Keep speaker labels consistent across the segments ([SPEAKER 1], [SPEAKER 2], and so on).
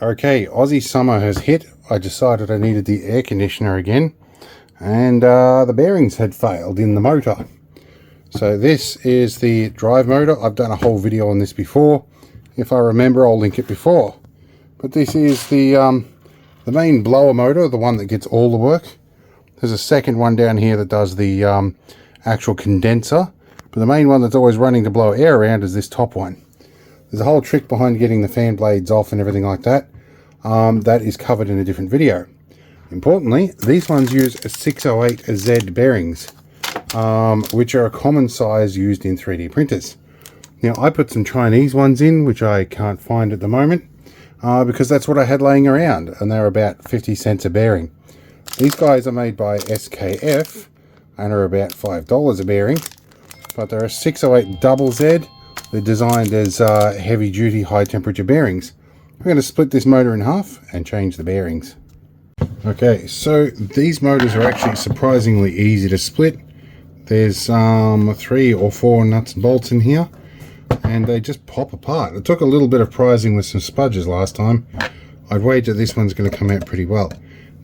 [SPEAKER 1] Okay, Aussie summer has hit. I decided I needed the air conditioner again, and the bearings had failed in the motor. So this is the drive motor. I've done a whole video on this before. If I remember, I'll link it before. But this is the main blower motor, the one that gets all the work. There's a second one down here that does the actual condenser, but the main one that's always running to blow air around is this top one. There's a whole trick behind getting the fan blades off and everything like that. That is covered in a different video. Importantly, these ones use a 608Z bearings, which are a common size used in 3D printers. Now, I put some Chinese ones in, which I can't find at the moment, because that's what I had laying around, and they're about 50 cents a bearing. These guys are made by SKF and are about $5 a bearing, but they're a 608ZZ. They're designed as heavy-duty, high-temperature bearings. We're going to split this motor in half and change the bearings. Okay, so these motors are actually surprisingly easy to split. There's 3 or 4 nuts and bolts in here, and they just pop apart. It took a little bit of prizing with some spudges last time. I'd wager this one's going to come out pretty well.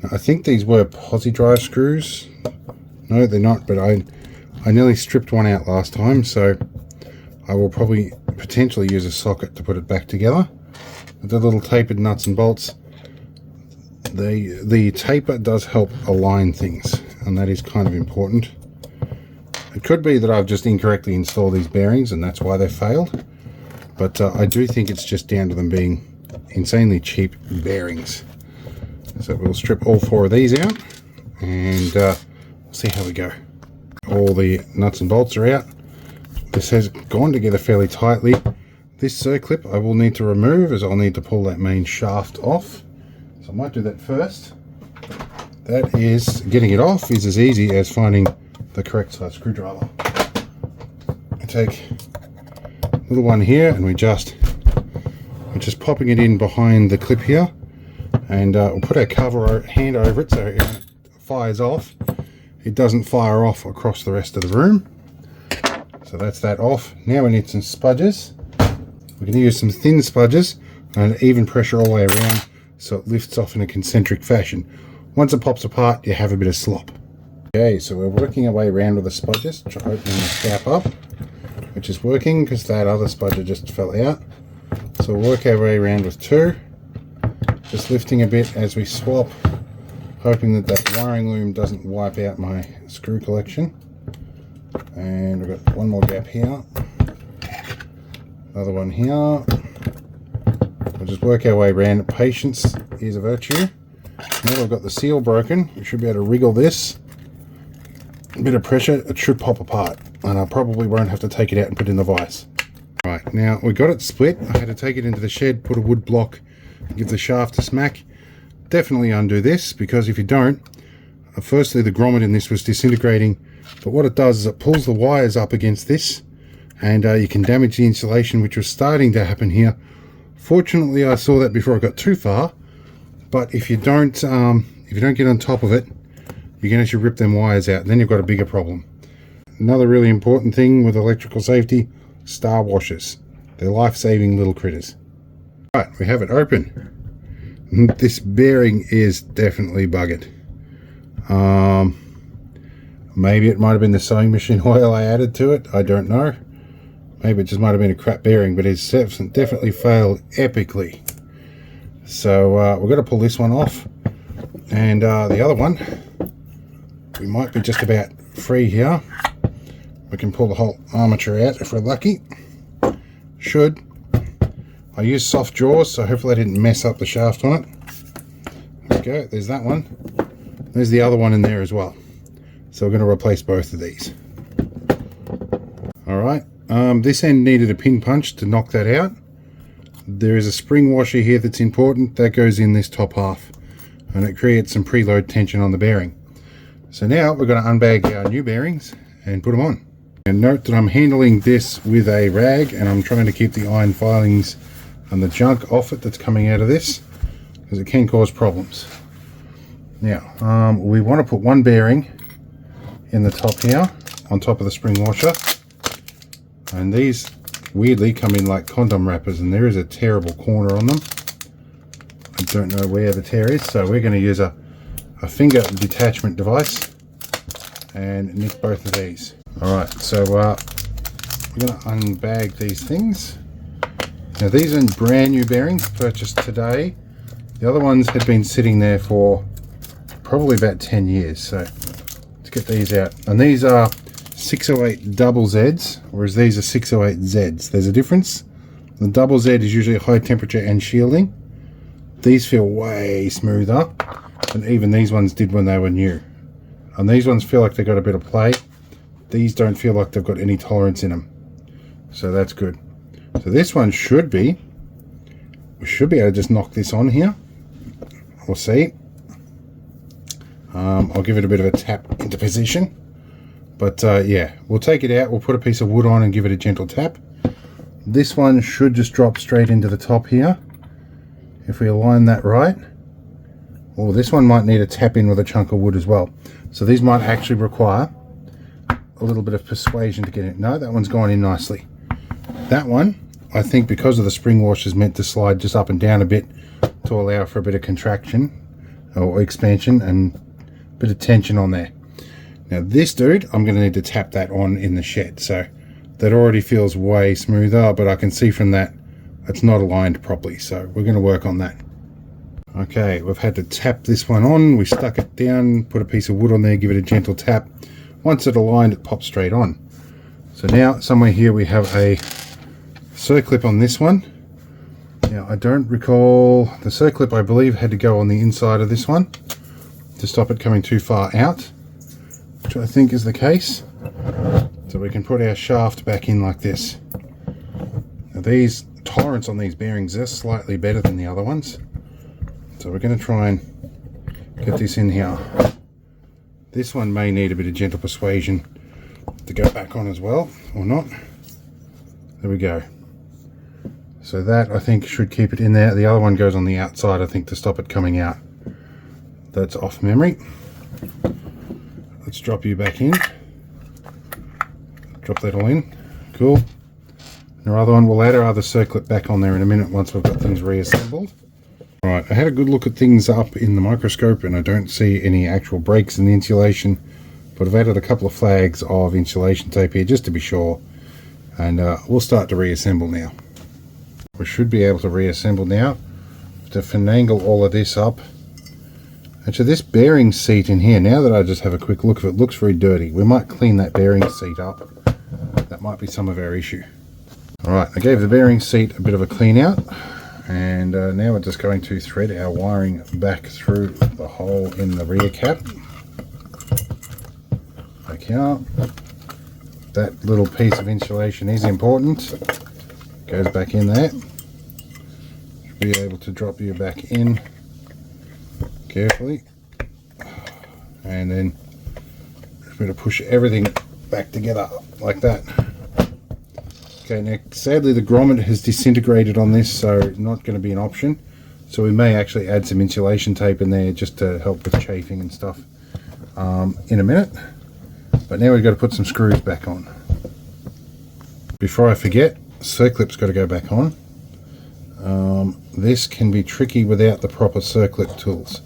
[SPEAKER 1] Now, I think these were posi drive screws. No, they're not, but I nearly stripped one out last time, so I will probably potentially use a socket to put it back together. With the little tapered nuts and bolts, the taper does help align things, and that is kind of important. It could be that I've just incorrectly installed these bearings and that's why they failed, but I do think it's just down to them being insanely cheap bearings. So we'll strip all 4 of these out and see how we go. All the nuts and bolts are out. This has gone together fairly tightly. This circlip I will need to remove, as I'll need to pull that main shaft off. So I might do that first. That is, getting it off is as easy as finding the correct size screwdriver. I take a little one here and we're just popping it in behind the clip here, and we'll put our hand over it so when it fires off, it doesn't fire off across the rest of the room. So that's that off. Now we need some spudges. We can use some thin spudges and even pressure all the way around so it lifts off in a concentric fashion. Once it pops apart, you have a bit of slop. Okay, so we're working our way around with the spudges, opening the cap up, which is working because that other spudger just fell out. So we'll work our way around with 2, just lifting a bit as we swap, hoping that wiring loom doesn't wipe out my screw collection. And we've got one more gap here, another one here. We'll just work our way around. Patience is a virtue. Now we've got the seal broken, we should be able to wriggle this. A bit of pressure, it should pop apart, and I probably won't have to take it out and put it in the vise. Right, now we got it split. I had to take it into the shed, put a wood block, give the shaft a smack. Definitely undo this, because if you don't, firstly the grommet in this was disintegrating, but what it does is it pulls the wires up against this, and you can damage the insulation, which was starting to happen here. Fortunately, I saw that before I got too far, but if you don't get on top of it, you can actually rip them wires out, and then you've got a bigger problem. Another really important thing with electrical safety, star washers. They're life-saving little critters. Right, we have it open. This bearing is definitely buggered. Maybe it might have been the sewing machine oil I added to it, I don't know. Maybe it just might have been a crap bearing, but it's definitely failed epically. So we're going to pull this one off, and the other one, we might be just about free here. We can pull the whole armature out if we're lucky. Should. I used soft jaws, so hopefully I didn't mess up the shaft on it. There we go, there's that one. There's the other one in there as well. So we're going to replace both of these. Alright, this end needed a pin punch to knock that out. There is a spring washer here that's important. That goes in this top half, and it creates some preload tension on the bearing. So now we're going to unbag our new bearings and put them on. And note that I'm handling this with a rag, and I'm trying to keep the iron filings and the junk off it that's coming out of this, because it can cause problems. Now, we want to put one bearing in the top here, on top of the spring washer, and these weirdly come in like condom wrappers, and there is a terrible corner on them. don't know where the tear is, so we're going to use a finger detachment device and nick both of these. Alright, so we're going to unbag these things. Now these are brand new bearings purchased today. The other ones had been sitting there for probably about 10 years, so let's get these out. And these are 608 double Zs, whereas these are 608 Zs. There's a difference. The double Z is usually high temperature and shielding. These feel way smoother than even these ones did when they were new. And these ones feel like they've got a bit of play. These don't feel like they've got any tolerance in them. So that's good. So this one should be, we should be able to just knock this on here. We'll see. I'll give it a bit of a tap into position. But yeah, we'll take it out, we'll put a piece of wood on and give it a gentle tap. This one should just drop straight into the top here. If we align that right. Or this one might need a tap in with a chunk of wood as well. So these might actually require a little bit of persuasion to get in. No, that one's gone in nicely. That one, I think because of the spring wash, is meant to slide just up and down a bit to allow for a bit of contraction or expansion and a bit of tension on there. Now this dude, I'm going to need to tap that on in the shed. So that already feels way smoother, but I can see from that it's not aligned properly. So we're going to work on that. Okay, we've had to tap this one on. We stuck it down, put a piece of wood on there, give it a gentle tap. Once it aligned, it pops straight on. So now somewhere here we have a circlip on this one. Now I don't recall, the circlip I believe had to go on the inside of this one to stop it coming too far out, which I think is the case. So we can put our shaft back in like this. Now these tolerance on these bearings are slightly better than the other ones. So we're going to try and get this in here. This one may need a bit of gentle persuasion to go back on as well, or not. There we go. So that, I think, should keep it in there. The other one goes on the outside, I think, to stop it coming out. That's off memory. Let's drop you back in. Drop that all in. Cool. And our other one, we'll add our other circlip back on there in a minute once we've got things reassembled. Alright, I had a good look at things up in the microscope and I don't see any actual breaks in the insulation, but I've added a couple of flags of insulation tape here just to be sure, and we'll start to reassemble now. We should be able to reassemble now. To finagle all of this up. Actually, this bearing seat in here, now that I just have a quick look, if it looks very dirty, we might clean that bearing seat up. That might be some of our issue. Alright, I gave the bearing seat a bit of a clean out. And now we're just going to thread our wiring back through the hole in the rear cap. Back here. That little piece of insulation is important. Goes back in there. Should be able to drop you back in carefully. And then just going to push everything back together like that. Okay, now sadly the grommet has disintegrated on this, so not going to be an option. So we may actually add some insulation tape in there just to help with chafing and stuff in a minute. But now we've got to put some screws back on. Before I forget, circlip's got to go back on. This can be tricky without the proper circlip tools.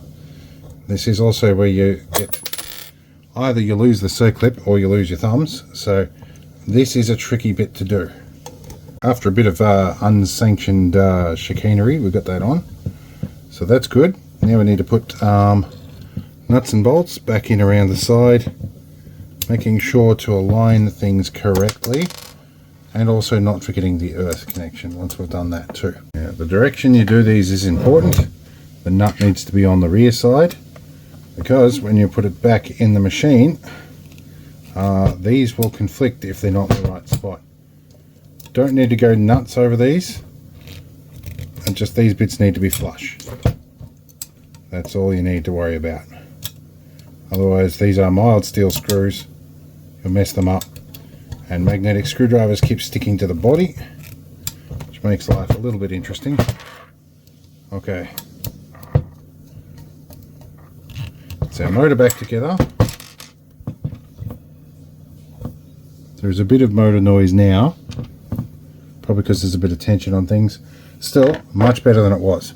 [SPEAKER 1] This is also where you get, either you lose the circlip or you lose your thumbs. So this is a tricky bit to do. After a bit of unsanctioned chicanery, we've got that on. So that's good. Now we need to put nuts and bolts back in around the side, making sure to align things correctly, and also not forgetting the earth connection once we've done that too. Now, the direction you do these is important. The nut needs to be on the rear side, because when you put it back in the machine, these will conflict if they're not in the right spot. Don't need to go nuts over these, and just these bits need to be flush. That's all you need to worry about. Otherwise, these are mild steel screws, you'll mess them up, and magnetic screwdrivers keep sticking to the body, which makes life a little bit interesting. Okay, so our motor back together. There's a bit of motor noise now, probably because there's a bit of tension on things. Still, much better than it was.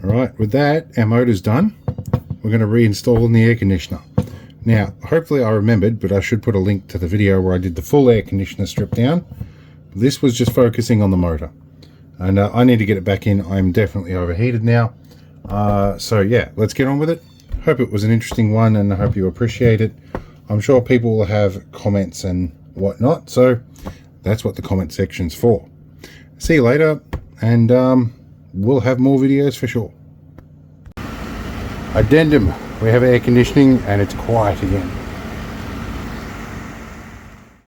[SPEAKER 1] Alright, with that, our motor's done. We're going to reinstall in the air conditioner. Now, hopefully I remembered, but I should put a link to the video where I did the full air conditioner strip down. This was just focusing on the motor. And I need to get it back in. I'm definitely overheated now. So yeah, let's get on with it. Hope it was an interesting one, and I hope you appreciate it. I'm sure people will have comments and whatnot, so that's what the comment section's for. See you later, and we'll have more videos for sure. Addendum: we have air conditioning and it's quiet again.